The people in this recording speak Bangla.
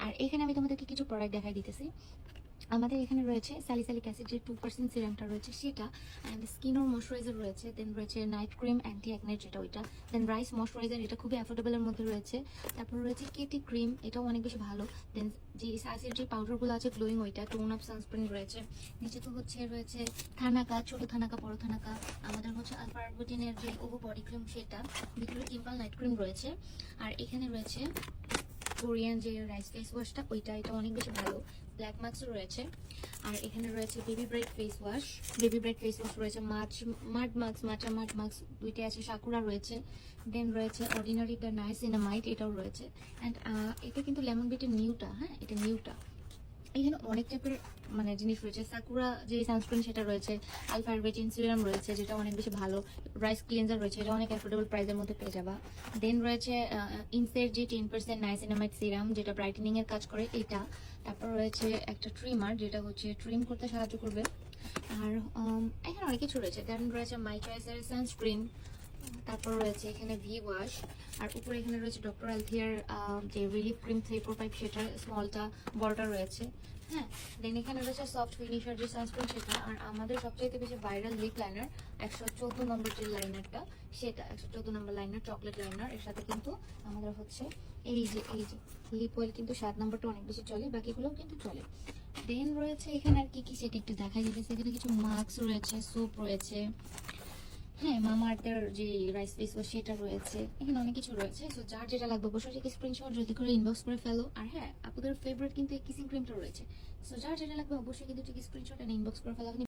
আর এখানে আমি তোমাদেরকে কিছু প্রোডাক্ট দেখাই দিতেছি। আমাদের এখানে রয়েছে স্যালিসাইলিক অ্যাসিড যে 2% সিরামটা রয়েছে সেটা, অ্যান্ড স্কিন ময়শ্চারাইজার রয়েছে, দেন রয়েছে নাইট ক্রিম অ্যান্টি অ্যাকনেট যেটা ওইটা, দেন রাইস ময়শ্চারাইজার এটা খুবই অ্যাফোর্ডেবলের মধ্যে রয়েছে। তারপর রয়েছে কেটি ক্রিম, এটাও অনেক বেশি ভালো। দেন যে সাসের যে পাউডারগুলো আছে গ্লোয়িং ওইটা, টোন আপ সানস্ক্রিন রয়েছে। নিচে তো রয়েছে থানাকা, ছোট থানাকা, বড় থানাকা। আমাদের আলফা আরবুটিনের যে ওভো বডি ক্রিম সেটা, ভিতরে টিম্পল নাইট ক্রিম রয়েছে। আর এখানে রয়েছে কোরিয়ান যে রাইস ফেস ওয়াশটা ওইটা, এটা অনেক বেশি ভালো। ব্ল্যাক মাস্কও রয়েছে। আর এখানে রয়েছে বেবি ব্রাইট ফেস ওয়াশ, রয়েছে মাড মাস্ক, মাচা মাড মাস্ক দুইটাই আছে, সাকুরা রয়েছে। দেন রয়েছে অর্ডিনারি দ্য নাইসিনামাইড, এটাও রয়েছে। অ্যান্ড এটা কিন্তু লেমন বিটের নিউটা, হ্যাঁ এটা নিউটা। এখানে অনেক টাইপের জিনিস রয়েছে। সাকুরা যে সানস্ক্রিন সেটা রয়েছে, আলফা আরবিটিন সিরাম রয়েছে যেটা অনেক বেশি ভালো, রাইস ক্লিনজার রয়েছে, এটা অনেক অ্যাফোর্ডেবল প্রাইসের মধ্যে পেয়ে যাবা। দেন রয়েছে ইনসের যে 10% নাইসিনামাইড সিরাম যেটা ব্রাইটেনিং এর কাজ করে এটা। তারপর রয়েছে একটা ট্রিমার যেটা ট্রিম করতে সাহায্য করবে। আর এখানে অনেক কিছু রয়েছে। দেন রয়েছে মাই চয়েসের সানস্ক্রিন। তারপর রয়েছে এখানে ভি ওয়াশ। আর উপরে এখানে রয়েছে ডক্টর আলথিয়ার যে রিলিফ ক্রিম 345 সেটা স্মলটা, বড়টা রয়েছে। হ্যাঁ, দেন এখানে রয়েছে সফট ফিনিশার যে সানস্ক্রিন সেটা। আর আমাদের সবচাইতে বেশি ভাইরাল লিপ লাইনার 114 নম্বর যে লাইনারটা সেটা, 114 নম্বর লাইনার, চকলেট লাইনার। এর সাথে কিন্তু আমাদের এই যে লিপ অয়েল কিন্তু 7 নম্বরটা অনেক বেশি চলে, বাকিগুলোও কিন্তু চলে। দেন রয়েছে এখানে আর কি সেটা একটু দেখা যেতেছে। এখানে কিছু মাস্ক রয়েছে, সোপ রয়েছে, হ্যাঁ মামাআর্থের যে রাইস ফেস ওয়াশ সেটা রয়েছে। এখানে অনেক কিছু রয়েছে। সো যার যেটা লাগবে অবশ্যই একটা স্ক্রিনশট যদি করে ইনবক্স করে ফেলো। আর হ্যাঁ, আপনাদের ফেভারিট কিন্তু এই কিসিং ক্রিমটা রয়েছে। সো যার যেটা লাগবে অবশ্যই কিন্তু স্ক্রিনশট এন্ড ইনবক্স করে ফেলো।